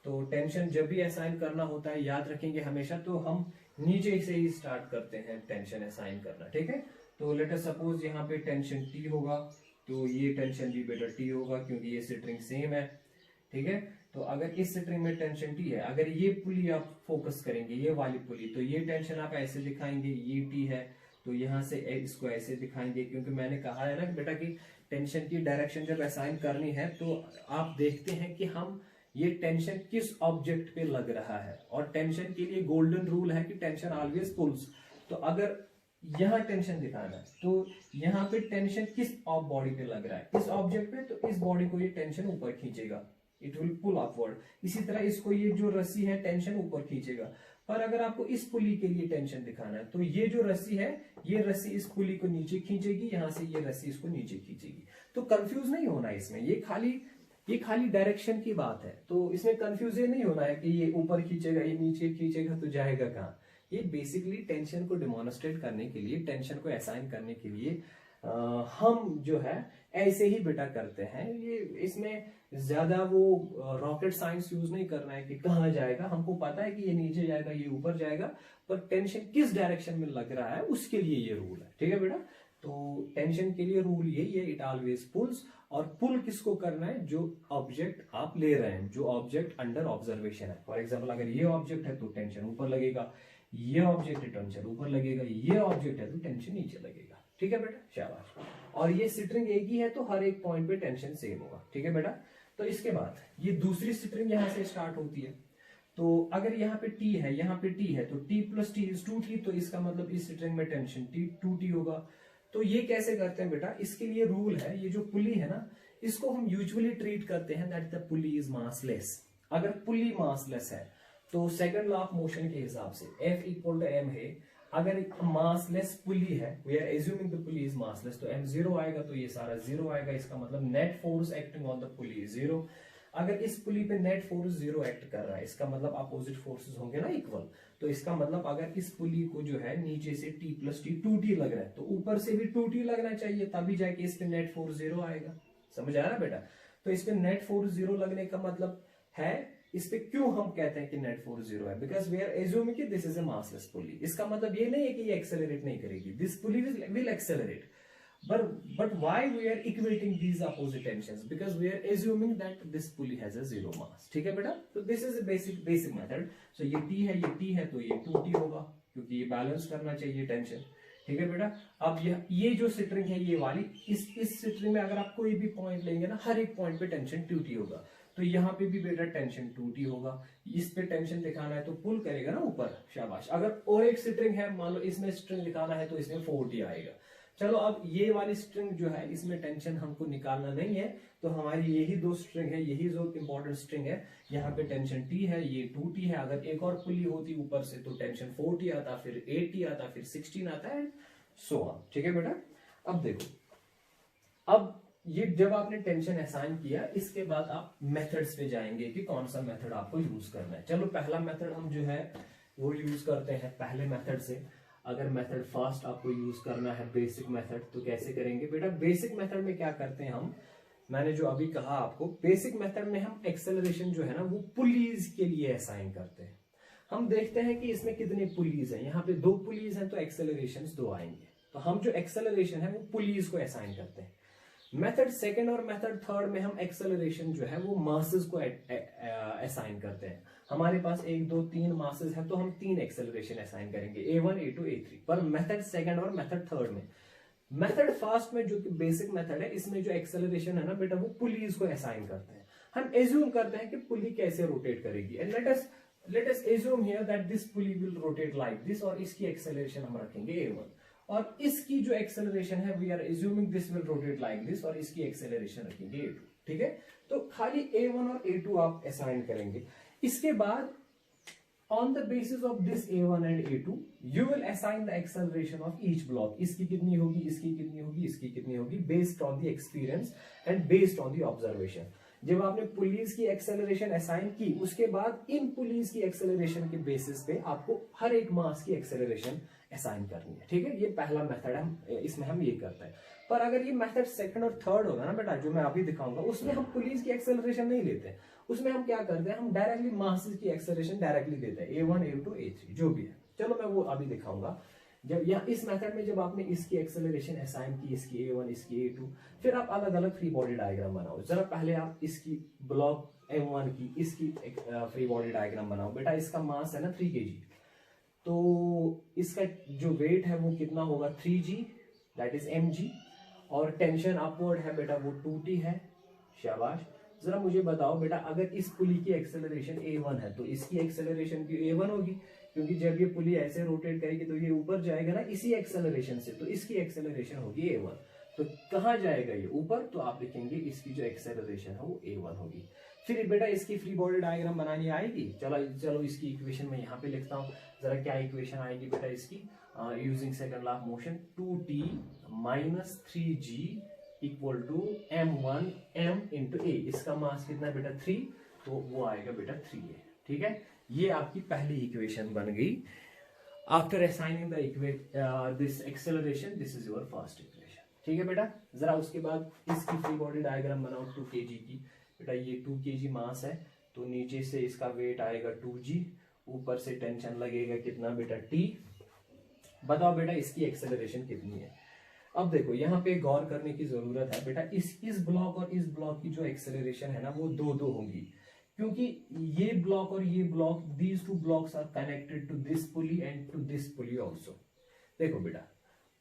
तो टेंशन जब भी असाइन करना होता है, याद रखेंगे हमेशा, तो हम नीचे से ही स्टार्ट करते हैं टेंशन असाइन करना। ठीक है, तो लेट अस सपोज यहाँ पे टेंशन T होगा, तो ये टेंशन भी बेटा T होगा, क्योंकि ये सिटरिंग सेम है। ठीक है, तो अगर इस सिटरिंग में टेंशन T है, अगर ये पुली आप फोकस करेंगे, ये वाली पुली, तो ये टेंशन आप ऐसे दिखाएंगे, ये T है, तो यहाँ से इसको ऐसे दिखाएंगे, क्योंकि मैंने कहा है ना बेटा कि टेंशन की डायरेक्शन जब असाइन करनी है, तो आप देखते हैं कि हम ये टेंशन किस ऑब्जेक्ट पे लग रहा है, और टेंशन के लिए गोल्डन रूल है कि टेंशन ऑलवेज पुल्स। तो अगर यहाँ टेंशन दिखाना है, तो यहाँ पे टेंशन किस बॉडी पे लग रहा है, इस ऑब्जेक्ट पे, तो इस बॉडी को ये टेंशन ऊपर खींचेगा, इट विल पुल अपवर्ड। इसी तरह इसको ये जो रस्सी है टेंशन ऊपर खींचेगा। पर अगर आपको इस पुली के लिए टेंशन दिखाना है, तो ये जो रस्सी है, ये रस्सी इस पुली को नीचे खींचेगी, यहाँ से ये रस्सी इसको नीचे खींचेगी। तो कंफ्यूज नहीं होना इसमें, ये खाली डायरेक्शन की बात है, तो इसमें कंफ्यूज नहीं होना है कि ये ऊपर खींचेगा, ये नीचे खींचेगा, तो जाएगा कहाँ। ये बेसिकली टेंशन को डेमोन्स्ट्रेट करने के लिए, टेंशन को असाइन करने के लिए हम जो है ऐसे ही बेटा करते हैं। ये इसमें ज्यादा वो रॉकेट साइंस यूज नहीं करना है कि कहाँ जाएगा, हमको पता है कि ये नीचे जाएगा, ये ऊपर जाएगा, पर टेंशन किस डायरेक्शन में लग रहा है उसके लिए ये रूल है। ठीक है बेटा, तो टेंशन के लिए रूल यही है, इट ऑलवेज पुल्स। और पुल किसको करना है, जो ऑब्जेक्ट आप ले रहे हैं, जो ऑब्जेक्ट अंडर ऑब्जर्वेशन है। फॉर एग्जाम्पल अगर ये ऑब्जेक्ट है तो टेंशन ऊपर लगेगा, ये ऑब्जेक्ट है टेंशन ऊपर लगेगा, ये ऑब्जेक्ट है तो टेंशन नीचे लगेगा। ठीक है बेटा, शाबाश। और ये सिटरिंग एक ही है, तो हर एक पॉइंट पे टेंशन सेम होगा। ठीक है बेटा, तो इसके बाद ये दूसरी सिटरिंग यहां से स्टार्ट होती है, तो अगर यहाँ पे टी है, यहाँ पे टी है, तो T plus T is 2t, तो इसका मतलब इस स्ट्रिंग में टेंशन टी 2t होगा। तो ये कैसे करते हैं बेटा, इसके लिए रूल है, ये जो पुली है ना, इसको हम यूजुअली ट्रीट करते हैं that the pulley is massless. अगर पुली मासलेस है तो सेकंड लॉ ऑफ मोशन के हिसाब से F इक्वल टू m है। अगर मासलेस पुली है, we are assuming the pulley is massless, तो m जीरो आएगा, तो ये सारा जीरो आएगा। इसका मतलब net force acting on the pulley is zero. अगर इस पुली पे नेट फोर्स जीरो एक्ट कर रहा है, इसका मतलब अपोजिट फोर्सेस होंगे ना इक्वल। तो इसका मतलब अगर इस पुली को जो है नीचे से t प्लस टी 2t लग रहा है, तो ऊपर से भी 2t लगना चाहिए, तभी जाके इस पे नेट फोर्स जीरो आएगा। समझ आया ना बेटा? तो इस पे नेट फोर्स जीरो लगने का मतलब है, इस पे क्यों हम कहते हैं कि नेट फोर्स जीरो है, बिकॉज वी आर एज्यूमिंग कि दिस इज अ मासलेस पुली। इसका मतलब ये नहीं है कि ये एक्सेलरेट नहीं करेगी, this pulley will accelerate, but why we are equating these opposite tensions, because we are assuming that this pulley has a zero mass। ठीक है बेटा? तो this is a basic method। so ये T है, ये T है, तो ये 2T होगा, क्योंकि ये बैलेंस करना चाहिए टेंशन। ठीक है बेटा? अब ये जो स्ट्रिंग है ये वाली, इस स्ट्रिंग में अगर आप कोई भी पॉइंट लेंगे ना, हर एक पॉइंट पे टेंशन 2T होगा। तो यहाँ पे भी बेटा टेंशन 2T होगा। इस पे टेंशन दिखाना है तो पुल करेगा ना ऊपर, शाबाश। अगर और एक स्ट्रिंग है, मान लो इसमें स्ट्रिंग दिखाना है, तो इसमें 4T आएगा। चलो अब ये वाली स्ट्रिंग जो है, इसमें टेंशन हमको निकालना नहीं है, तो हमारी यही दो स्ट्रिंग है, यही जो इंपॉर्टेंट स्ट्रिंग है। यहाँ पे टेंशन T है, ये 2T है। अगर एक और पुली होती ऊपर से तो टेंशन 4T आता, फिर 8T आता, फिर 16 आता है, सो ऑन। ठीक है बेटा? अब देखो, अब ये जब आपने टेंशन असाइन किया, इसके बाद आप मेथड्स पे जाएंगे कि कौन सा मेथड आपको यूज करना है। चलो पहला मेथड हम जो है वो यूज करते हैं पहले मेथड से। अगर मेथड फर्स्ट आपको यूज करना है बेसिक मेथड, तो कैसे करेंगे बेटा? बेसिक मेथड में क्या करते हैं हम, मैंने जो अभी कहा आपको, बेसिक मेथड में हम एक्सेलरेशन जो है ना वो पुलीज के लिए असाइन करते हैं। हम देखते हैं कि इसमें कितने पुलीज हैं, यहाँ पे 2 पुलीज हैं, तो एक्सेलरेशन 2 आएंगे। तो हम जो एक्सेलरेशन है वो पुलीज को असाइन करते हैं। मेथड सेकंड और मेथड थर्ड में हम एक्सेलरेशन जो है वो मासेस को असाइन करते हैं। हमारे पास 1 2 3 मासेस है, तो हम 3 एक्सेलरेशन असाइन करेंगे, A1 A2 A3। पर मेथड सेकंड और मेथड थर्ड में, मेथड फर्स्ट में जो कि बेसिक मेथड है, इसमें जो एक्सेलरेशन है ना बेटा, वो पुलीज को असाइन करते हैं। हम एज्यूम करते हैं कि पुली कैसे रोटेट करेगी, and let us assume here that this pulley will rotate like this, और इसकी एक्सेलरेशन हम रखेंगे A1, और इसकी जो एक्सेलरेशन है we are assuming this will rotate like this, और इसकी एक्सेलरेशन रखेंगे A2। ठीक है? तो खाली A1 और A2 आप असाइन करेंगे। इसके बाद on the basis of this A1 and A2 you will assign the acceleration of each block। इसकी कितनी होगी, इसकी कितनी होगी, इसकी कितनी होगी, based on the experience and based on the observation। जब आपने पुलीज की एक्सेलरेशन असाइन की, उसके बाद इन पुलीज की एक्सेलरेशन के बेसिस पे आपको हर एक मास की एक्सेलरेशन असाइन करनी है। ठीक है? ये पहला मेथड है, इसमें हम ये करते हैं। पर अगर ये मेथड सेकंड और थर्ड होगा ना बेटा, जो मैं अभी दिखाऊंगा, उसमें हम पुलीज की एक्सेलरेशन नहीं लेते। उसमें हम क्या करते हैं, हम डायरेक्टली मासेस की एक्सेलरेशन डायरेक्टली देते हैं, A1 A2 A3 जो भी है। चलो मैं वो अभी दिखाऊंगा। जब यहाँ इस मेथड में जब आपने इसकी एक्सेलरेशन असाइन की, इसकी A1 इसकी A2, फिर आप अलग अलग फ्री बॉडी डायग्राम बनाओ। जरा पहले आप इसकी ब्लॉक M1 की इसकी फ्री बॉडी डायग्राम बनाओ। बेटा इसका मास है ना 3 kg, तो इसका जो वेट है वो कितना होगा, 3G, दैट इज mg, और टेंशन अपवर्ड है बेटा वो 2T है। शाबाश। जरा मुझे बताओ बेटा, अगर इस पुली की एक्सेलरेशन A1 है, तो इसकी एक्सेलरेशन भी A1 होगी, क्योंकि जब ये पुली ऐसे रोटेट करेगी तो ये ऊपर जाएगा ना इसी एक्सेलरेशन से, तो इसकी एक्सेलरेशन होगी A1। तो कहाँ जाएगा ये, ऊपर, तो आप लिखेंगे इसकी जो एक्सेलरेशन है वो A1 होगी। फिर बेटा इसकी फ्री बॉडी डायग्राम बनानी आएगी। चलो इसकी इक्वेशन में यहाँ पे लिखता हूँ। जरा क्या इक्वेशन आएगी बेटा इसकी, using second law of motion, 2T minus 3G equal to M1 M into A। इसका मास कितना बेटा 3, तो वो आएगा बेटा 3A। ठीक है? ये आपकी पहली इक्वेशन बन गई। After assigning the this acceleration, this is your first equation. ठीक है बेटा? जरा उसके बाद इसकी फ्री बॉडी डायग्राम बनाओ 2 kg की। बेटा ये 2 kg मास है, तो नीचे से इसका वेट आएगा 2G, ऊपर से टेंशन लगेगा कितना बेटा T। बताओ बेटा इसकी एक्सेलरेशन कितनी है। अब देखो यहाँ पे गौर करने की जरूरत है बेटा, इस ब्लॉक और इस ब्लॉक की जो एक्सेलरेशन है ना वो 2-2 होंगी, क्योंकि ये ब्लॉक और ये block, these 2 blocks are connected to this pulley and to this pulley also. देखो बेटा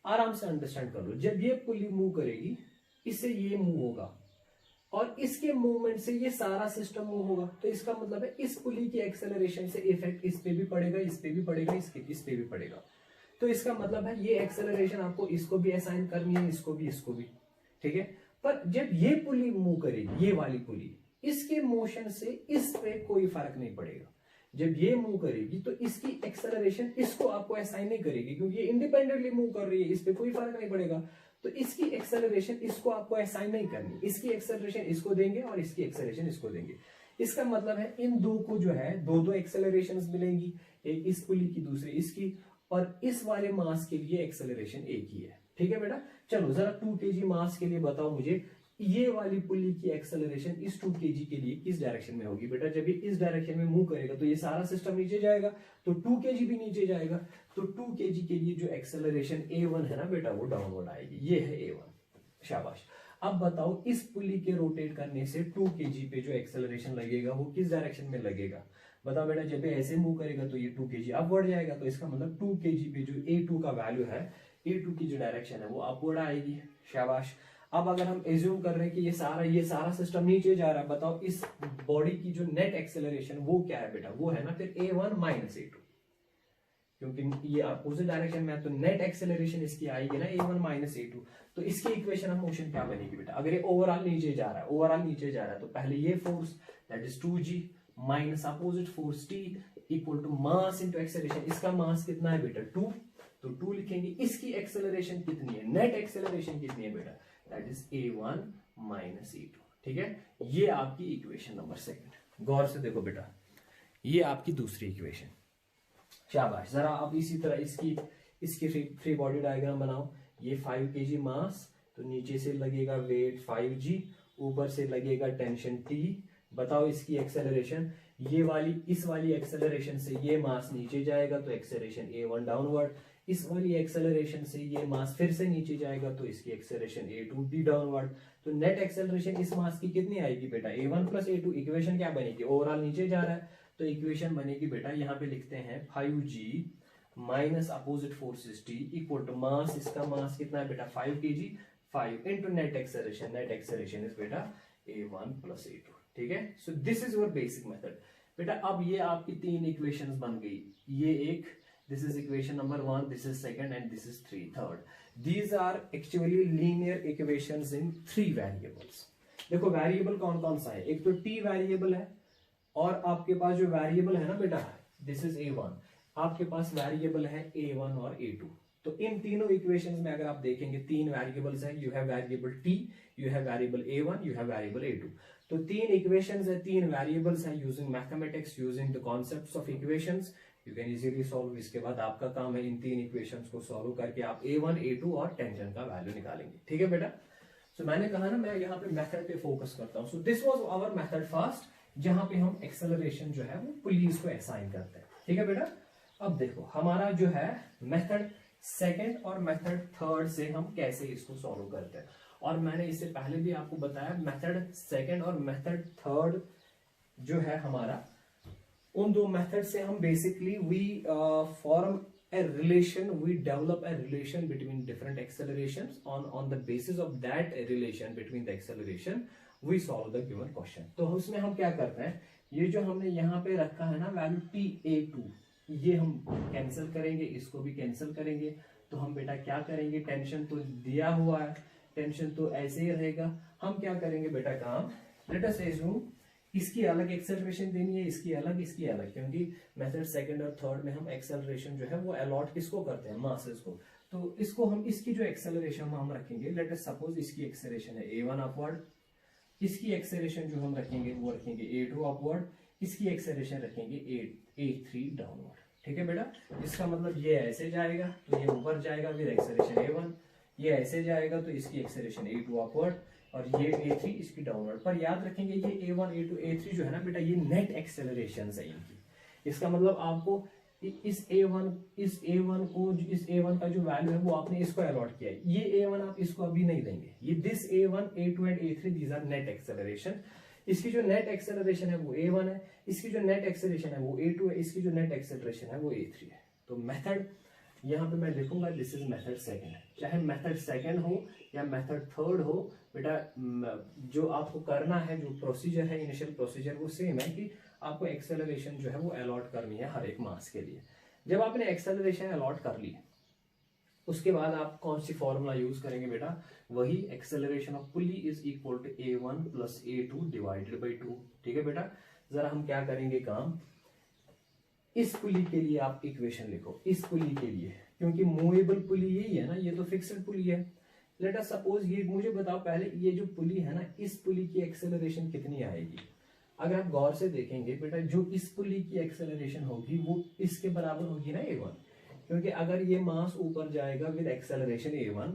आराम से अंडरस्टैंड कर लो, जब ये पुली मूव करेगी इससे ये मूव होगा, और इसके मूवमेंट से ये सारा सिस्टम मूव होगा। तो इसका मतलब है इस पुली की एक्सेलरेशन से इफेक्ट इस पे भी पड़ेगा, इस पे भी पड़ेगा, इस पे भी पड़ेगा। तो इसका मतलब है ये एक्सेलरेशन आपको इसको भी असाइन करनी है, इसको भी, ठीक है। पर जब ये पुली मूव करेगी, ये वाली पुली, इसके मोशन से इस पे कोई फर्क नहीं पड़ेगा। जब ये मूव करेगी तो इसकी एक्सेलरेशन इसको आपको असाइन नहीं करेगी, क्योंकि ये इंडिपेंडेंटली मूव कर रही है, इस पे कोई फर्क नहीं पड़ेगा। तो इसकी एक्सेलरेशन इसको आपको असाइन नहीं करनी, इसकी एक्सेलरेशन इसको देंगे और इसकी एक्सेलरेशन इसको देंगे। इसका मतलब है इन दो को जो है दो एक्सेलरेशंस मिलेंगी, एक इस पुली की, दूसरी इसकी, और इस वाले मास के लिए एक्सेलरेशन एक ही है। ठीक है बेटा, चलो जरा 2 kg मास के लिए बताओ मुझे ये वाली पुली की एक्सेलरेशन इस 2 kg के लिए किस डायरेक्शन में होगी। बेटा जब ये इस डायरेक्शन में मूव करेगा तो ये सारा सिस्टम नीचे जाएगा, तो 2 kg भी नीचे जाएगा। तो 2 kg के लिए जो एक्सेलरेशन A1 है ना बेटा, वो डाउनवर्ड आएगी। ये है A1, शाबाश। अब बताओ इस पुली के रोटेट करने से 2 kg पे जो एक्सेलरेशन लगेगा वो किस डायरेक्शन में लगेगा। बताओ बेटा, जब ऐसे मूव करेगा तो ये 2 kg अपवर्ड जाएगा, तो इसका मतलब 2 kg पे जो A2 का वैल्यू है, A2 की जो डायरेक्शन है वो अपवर्ड आएगी, शाबाश। अब अगर हम एज्यूम कर रहे हैं कि ये सारा सिस्टम नीचे जा रहा है, बताओ इस बॉडी की जो नेट एक्सेलरेशन वो क्या है बेटा, वो है ना फिर A1 माइनस A2, क्योंकि ये अपोजिट डायरेक्शन में है, तो नेट एक्सेलरेशन इसकी आएगी ना A1 माइनस A2। तो इसकी इक्वेशन ऑफ मोशन क्या बनेगी बेटा, अगर ये ओवरऑल नीचे जा रहा है, तो पहले ये force that is 2G minus opposite force T equal to mass into acceleration. इसका मास कितना है बेटा 2, तो 2 लिखेंगे। इसकी एक्सेलरेशन कितनी है, नेट एक्सेलरेशन कितनी है बेटा, that is A1 minus A2। ठीक है, ये आपकी इक्वेशन नंबर 2। गौर से देखो बेटा, ये आपकी दूसरी इक्वेशन, शाबाश। जरा आप इसी तरह इसकी फ्री बॉडी डायग्राम बनाओ। ये 5 kg मास, तो नीचे से लगेगा वेट 5G, ऊपर से लगेगा टेंशन T। बताओ इसकी एक्सेलरेशन, इस वाली एक्सेलरेशन से ये मास नीचे जाएगा तो एक्सेलरेशन A1 डाउनवर्ड, इस वाली एक्सेलरेशन से ये मास फिर से नीचे जाएगा तो इसकी एक्सेलरेशन A2 भी डाउनवर्ड। तो नेट एक्सेलरेशन इस मास की कितनी आएगी बेटा, A1 प्लस A2। इक्वेशन क्या बनेगी, ओवरऑल नीचे जा रहा है, तो इक्वेशन बनेगी बेटा, यहाँ पे लिखते हैं 5G minus opposite forces T equal to mass, इसका मास कितना है बेटा 5 kg, 5 into net acceleration is बेटा A1 प्लस A2। ठीक है, so this is your basic method बेटा। अब ये आपकी 3 इक्वेशंस बन गई, ये एक, this is equation number 1, this is second and this is third. These are actually linear equations in 3 variables. देखो वेरिएबल कौन कौन सा है, एक तो T वेरिएबल है, और आपके पास जो वेरिएबल है ना बेटा, दिस इज A1, आपके पास वेरिएबल है A1 और A2। तो इन तीनों इक्वेशंस में अगर आप देखेंगे 3 वेरिएबल्स हैं, you have variable T, you have variable A1, you have variable A2। तो 3 इक्वेशंस है, 3 वेरिएबल्स हैं। Using mathematics, using the concepts of equations, you can easily solve. इसके बाद आपका काम है इन 3 इक्वेशंस को सॉल्व करके आप A1, A2 और टेंशन का वैल्यू निकालेंगे। ठीक है बेटा, सो मैंने कहा ना मैं यहाँ पे मेथड पे फोकस करता हूँ। So this was our method first, जहां पे हम एक्सेलरेशन जो है वो पुलिस को असाइन करते हैं। ठीक है बेटा, अब देखो हमारा जो है मेथड सेकंड और मेथड थर्ड से हम कैसे इसको सॉल्व करते हैं। और मैंने इससे पहले भी आपको बताया, मेथड सेकंड और मेथड थर्ड जो है हमारा, उन 2 मेथड से हम basically we form a relation, we develop a relation between different accelerations. On the basis of that relation between the acceleration, we solve the given question. तो उसमें हम क्या करते हैं, ये जो हमने यहाँ पे रखा है ना वैल्यू TA2, ये हम कैंसिल करेंगे, इसको भी कैंसिल करेंगे। तो हम बेटा क्या करेंगे, टेंशन तो दिया हुआ है, टेंशन तो ऐसे ही रहेगा। हम क्या करेंगे बेटा काम, लेट अस अज्यूम इसकी अलग एक्सेलरेशन देनी है, इसकी अलग, क्योंकि मेथड सेकंड और थर्ड में हम एक्सेलरेशन जो है वो अलॉट किसको करते हैं, मासेस को। तो इसको हम, इसकी जो एक्सेलरेशन हम रखेंगे, लेट अस सपोज इसकी एक्सेलरेशन है A1 अपवर्ड, इसकी एक्सेलरेशन जो हम रखेंगे वो रखेंगे A2 अपवर्ड, इसकी एक्सेलरेशन रखेंगे A3 डाउनवर्ड। ठीक है बेटा, इसका मतलब ये ऐसे जाएगा तो ये ऊपर जाएगा विद एक्सेलरेशन A1, ये ऐसे जाएगा तो इसकी एक्सेलरेशन A2 अपवर्ड, और ये A3 इसकी डाउनवर्ड। पर याद रखेंगे ये A1, A2, A3 जो है ना बेटा, ये नेट एक्सेलरेशन है इनकी। इसका मतलब आपको इस A1 का जो वैल्यू है वो आपने इसको अलॉट किया है, ये A1 आप इसको अभी नहीं देंगे। ये this A1, A2 and A3 these are net acceleration. इसकी जो नेट एक्सेलरेशन है वो A1 है, इसकी जो नेट एक्सेलरेशन है वो A2 है, इसकी जो नेट एक्सेलरेशन है वो A3 है। तो मेथड यहाँ पे मैं लिखूंगा दिस इज मेथड सेकंड। चाहे मेथड सेकंड हो या मेथड थर्ड हो बेटा, जो आपको करना है, जो प्रोसीजर है, इनिशियल प्रोसीजर वो सेम है कि आपको एक्सेलरेशन जो है वो अलॉट करनी है हर एक मास के लिए। जब आपने एक्सेलरेशन अलॉट कर ली उसके बाद आप कौन सी फॉर्मूला यूज करेंगे बेटा, वही acceleration of pulley is equal to a1 plus a2 divided by 2। ठीक है बेटा, जरा हम क्या करेंगे काम, इस पुली के लिए आप इक्वेशन लिखो, इस पुली के लिए, क्योंकि मूवेबल पुली यही है ना, ये तो फिक्स्ड पुली है। लेट अस सपोज, ये मुझे बताओ पहले, ये जो पुली है ना, इस पुली की एक्सेलरेशन कितनी आएगी। अगर आप गौर से देखेंगे बेटा, जो इस पुली की एक्सेलरेशन होगी वो इसके बराबर होगी ना a1, क्योंकि अगर ये मास ऊपर जाएगा विद एक्सेलरेशन a1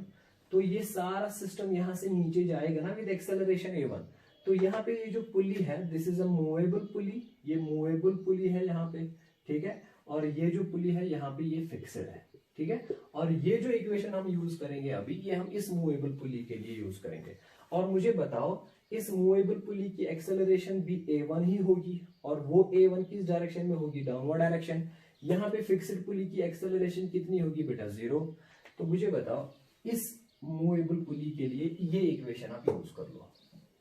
तो ये सारा सिस्टम यहां से नीचे जाएगा ना विद एक्सेलरेशन a1। तो यहाँ पे ये जो पुली है this is a movable pulley, ये मूवेबल पुली है यहाँ पे, ठीक है, और ये जो पुली है यहाँ पे ये फिक्स्ड है। ठीक है, और ये जो इक्वेशन हम यूज करेंगे अभी, ये हम इस मूवेबल पुली के लिए यूज करेंगे। और मुझे बताओ इस मूवेबल पुली की एक्सेलरेशन भी a1 ही होगी, और वो a1 किस डायरेक्शन में होगी, डाउनवर्ड डायरेक्शन। यहाँ पे फिक्स्ड पुली की एक्सेलरेशन कितनी होगी बेटा, 0। तो मुझे बताओ इस मूवेबल पुली के लिए ये इक्वेशन आप यूज कर लो।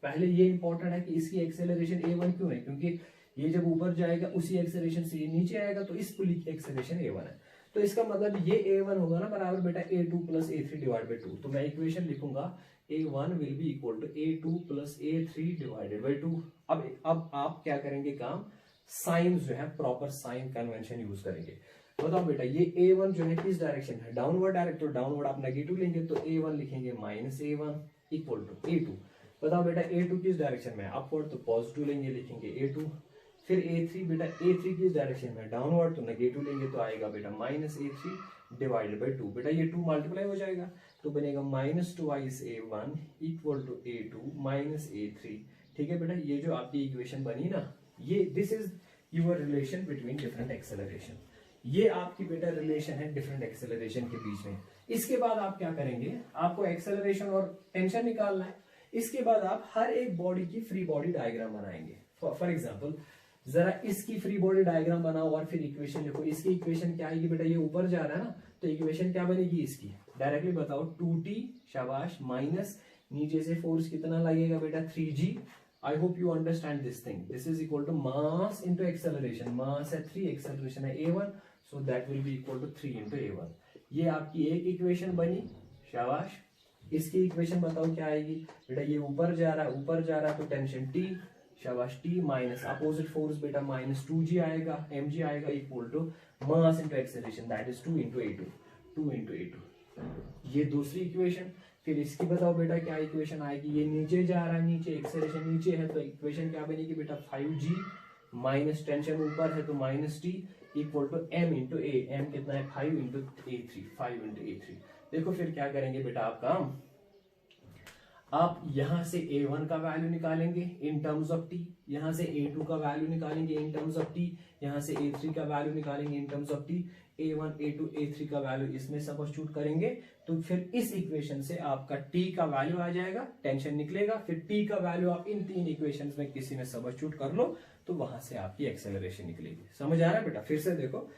पहले ये इंपॉर्टेंट है कि इसकी एक्सेलरेशन a1 क्यों है, क्योंकि ये जब ऊपर जाएगा उसी एक्सेलरेशन से ये नीचे आएगा, तो इस पुली की एक्सेलरेशन a1 है। तो इसका मतलब ये a1 होगा ना बराबर बेटा a2 plus a3 divide by 2। तो मैं इक्वेशन लिखूंगा a1 will be equal to a2 plus a3 divided by 2। अब आप क्या करेंगे काम, साइन जो है प्रॉपर साइन कन्वेंशन यूज करेंगे। बताओ बेटा ये a1 जो है किस डायरेक्शन है, डाउनवर्ड डायरेक्ट, तो डाउनवर्ड आप नेगेटिव लेंगे तो a1 लिखेंगे minus a1 equal to a2। बताओ बेटा a2 किस डायरेक्शन में है, अपवर्ड, तो पॉजिटिव लेंगे, लिखेंगे a2। फिर a3 बेटा, a3 किस डायरेक्शन में है, डाउनवर्ड, तो नेगेटिव लेंगे तो आएगा बेटा माइनस a3 डिवाइडेड बाई 2। बेटा ये 2 मल्टीप्लाई हो जाएगा तो बनेगा minus twice a1 equal to a2 minus a3। ठीक है बेटा, ये जो आपकी इक्वेशन बनी ना, ये this is your relation between different acceleration. ये आपकी बेटा रिलेशन है डिफरेंट एक्सेलरेशन के बीच में। इसके बाद आप क्या करेंगे, आपको एक्सेलरेशन और टेंशन निकालना है। इसके बाद आप हर एक बॉडी की फ्री बॉडी डायग्राम बनाएंगे। फॉर एग्जांपल जरा इसकी फ्री बॉडी डायग्राम बनाओ और फिर इक्वेशन लिखो। इसकी इक्वेशन क्या आएगी बेटा, ये ऊपर जा रहा है ना, तो इक्वेशन क्या बनेगी इसकी, डायरेक्टली बताओ, 2t शाबाश माइनस नीचे से फोर्स कितना लगेगा बेटा 3g। I hope you understand this thing. This is equal to mass into acceleration, mass है 3, एक्सेलरेशन है a1, so that will be equal to 3 into a1। ये आपकी एक इक्वेशन बनी, शाबाश। इसकी इक्वेशन बताओ क्या आएगी बेटा, ये ऊपर जा रहा है तो टेंशन t, शाबाश, t माइनस अपोजिट फोर्स बेटा माइनस 2g आएगा, mg आएगा, equal to mass into acceleration that is 2 into a2, 2 into a2। ये दूसरी इक्वेशन। फिर इसकी बताओ बेटा क्या इक्वेशन आएगी, ये नीचे जा रहा है, नीचे एक्सेलरेशन नीचे है, तो इक्वेशन क्या बनेगी बेटा 5g माइनस टेंशन ऊपर है तो minus t equal to m into a। m कितना है 5 इंटू a3, 5 इंटू a3। देखो फिर क्या करेंगे बेटा आप काम, आप यहां से a1 का वैल्यू निकालेंगे इन टर्म्स ऑफ t, यहां से a2 का वैल्यू निकालेंगे इन टर्म्स ऑफ t, यहां से a3 का वैल्यू निकालेंगे in terms of t, a1 a2 a3 का वैल्यू इसमें सब्स्टिट्यूट करेंगे, तो फिर इस इक्वेशन से आपका t का वैल्यू आ जाएगा, टेंशन निकलेगा, फिर t का वैल्यू आप इन तीन इक्वेशंस में किसी में सब्स्टिट्यूट कर लो, तो वहां से आपकी एक्सेलरेशन निकलेगी। समझ आ रहा है बेटा, फिर से देखो,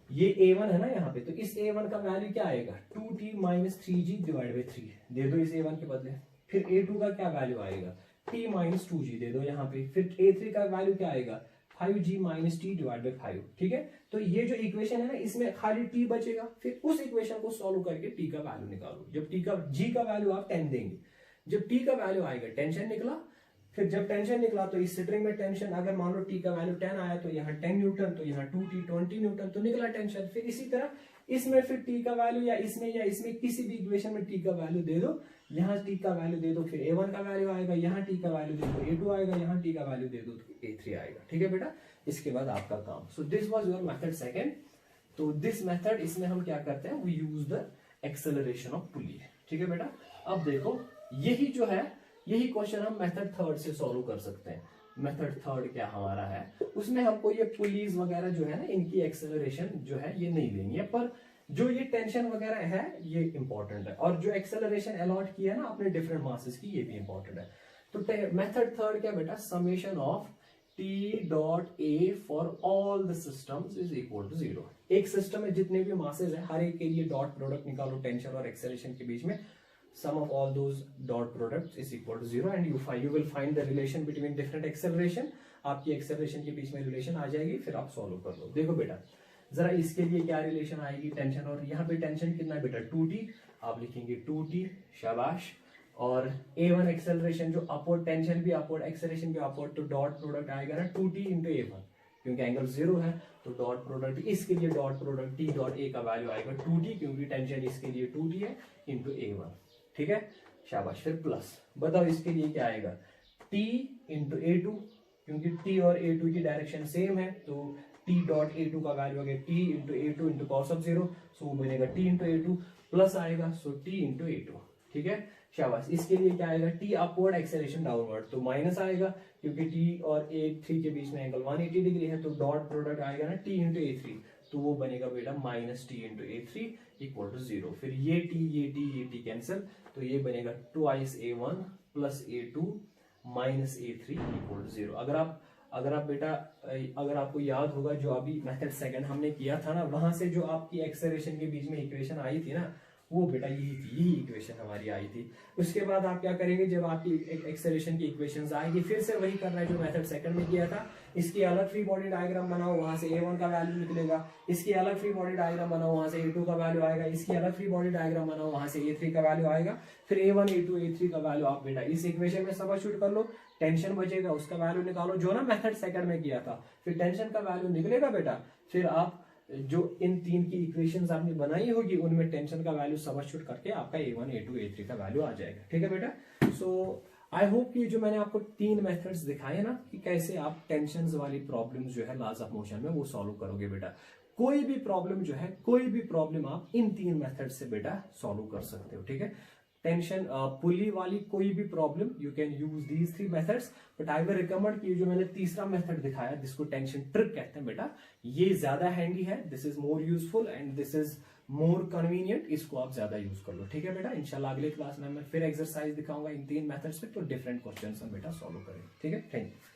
ये a1 है ना यहाँ पे, तो इस a1 का वैल्यू क्या आएगा 2t minus 3g divide by 3 दे दो इस a1 के बदले। फिर a2 का क्या वैल्यू आएगा t माइनस 2g दे दो यहाँ पे। फिर a3 का वैल्यू क्या आएगा 5g minus t divide by 5। ठीक है, तो ये जो इक्वेशन है ना, इसमें खाली t बचेगा। फिर उस इक्वेशन को सॉल्व करके t का वैल्यू निकालो। जब g का वैल्यू आप 10 देंगे, जब t का वैल्यू आएगा, टेंशन निकला, फिर जब टेंशन निकला तो इस स्ट्रिंग में टेंशन, अगर मान लो t का वैल्यू 10 आया तो यहाँ 10 न्यूटन, तो यहाँ 2t 20 न्यूटन, तो निकला टेंशन। फिर इसी तरह इसमें फिर t का वैल्यू या इसमें किसी भी इक्वेशन में t का वैल्यू दे दो, यहाँ t का वैल्यू दे दो, फिर a1 का वैल्यू आएगा, यहाँ t का वैल्यू दे दो a2 आएगा, यहाँ t का वैल्यू दे दो तो a3 आएगा। ठीक है बेटा, इसके बाद आपका काम। So this was your method second. तो दिस मेथड, इसमें हम क्या करते हैं, we use the acceleration of pulley. ठीक है बेटा, अब देखो यही क्वेश्चन हम मेथड थर्ड से सॉल्व कर सकते हैं। मेथड थर्ड क्या हमारा है, उसमें हमको ये पुलीज वगैरह जो है ना, इनकी एक्सेलरेशन जो है ये नहीं लेनी है, पर जो ये टेंशन वगैरह है ये इंपॉर्टेंट है, और जो एक्सेलरेशन अलॉट की है ना आपने डिफरेंट मासेस की, ये भी इंपॉर्टेंट है। तो मेथड थर्ड क्या बेटा, summation of T dot a for all the systems is equal to 0। एक सिस्टम में जितने भी मासेस है हर एक के लिए डॉट प्रोडक्ट निकालो टेंशन और एक्सेलरेशन के बीच में, sum of all those dot products is equal to 0 and you will find the relation between different acceleration। आपकी एक्सेलरेशन के बीच में रिलेशन आ जाएगी, फिर आप सॉल्व कर लो। देखो बेटा जरा इसके लिए क्या रिलेशन आएगी, टेंशन और यहाँ पे टेंशन कितना है बेटा 2t, आप लिखेंगे 2t, शाबाश। और a1 एक्सेलरेशन जो अपवर्ड, टेंशन भी अपवर्ड एक्सेलरेशन भी अपवर्ड, तो डॉट प्रोडक्ट आएगा ना 2t इंटू a1, क्योंकि एंगल 0 है तो डॉट प्रोडक्ट इसके लिए dot product t dot a का वैल्यू आएगा 2t, क्योंकि टेंशन इसके लिए 2t है इंटू a1, ठीक है शाबाश। फिर प्लस बताओ इसके लिए क्या आएगा t इंटू a2, क्योंकि t और a2 की डायरेक्शन सेम है तो t डॉट a2 का वैल्यू आ गया t into a2 into cos of 0, सो वो बनेगा t इंटू a2 प्लस आएगा सो t इंटू a2, ठीक है शाबाश। इसके लिए क्या आएगा t अपवर्ड एक्सेलरेशन डाउनवर्ड, तो माइनस आएगा क्योंकि t और a3 के बीच में एंगल 180 डिग्री है, तो डॉट प्रोडक्ट आएगा ना t इंटू a3, तो वो बनेगा बेटा minus T into a3 equal to 0। फिर ये t कैंसिल, तो ये बनेगा twice a1 plus a2 minus a3 equal to 0। अगर आप बेटा अगर आपको याद होगा जो अभी मेथड सेकंड हमने किया था ना, वहां से जो आपकी एक्सेलरेशन के बीच में इक्वेशन आई थी ना, वो बेटा यही इक्वेशन हमारी आई थी। उसके बाद आप क्या करेंगे, जब आपकी एक्सेलरेशन की इक्वेशंस आएगी फिर से वही करना है जो मेथड सेकंड में किया था। इसकी अलग फ्री बॉडी डायग्राम बनाओ, वहां से a1 का वैल्यू निकलेगा, इसकी अलग फ्री बॉडी डायग्राम बनाओ, वहां से a2 का वैल्यू आएगा, इसकी अलग फ्री बॉडी डायग्राम बनाओ, वहां से a3 का वैल्यू आएगा, फिर a1 a2 a3 का वैल्यू आप बेटा इस इक्वेशन में सबस्टिट्यूट कर लो, टेंशन बचेगा उसका वैल्यू निकालो जो ना मेथड सेकंड में किया था, फिर टेंशन का वैल्यू निकलेगा बेटा, फिर आप जो इन तीन की इक्वेशंस आपने बनाई होगी उनमें टेंशन का वैल्यू सबस्टिट्यूट करके आपका a1 a2 a3 का वैल्यू आ जाएगा, ठीक है बेटा। सो आई होप कि जो मैंने आपको तीन मेथड्स दिखाए ना कि कैसे आप टेंशन वाली प्रॉब्लम्स जो है लॉज ऑफ मोशन में वो सॉल्व करोगे बेटा। कोई भी प्रॉब्लम जो है, कोई भी प्रॉब्लम आप इन तीन मेथड से बेटा सॉल्व कर सकते हो, ठीक है। टेंशन पुली वाली कोई भी problem you can use these three methods, but I will recommend कि जो मैंने तीसरा मेथड दिखाया जिसको टेंशन ट्रिक कहते हैं बेटा, ये ज्यादा हैंडी है, this is more useful and this is more convenient, इसको आप ज्यादा यूज कर लो, ठीक है बेटा। इंशाल्लाह अगले क्लास में मैं फिर एक्सरसाइज दिखाऊंगा इन तीन मेथड्स पे, तो डिफरेंट क्वेश्चंस हम बेटा सॉल्व करेंगे, ठीक है। Thank you.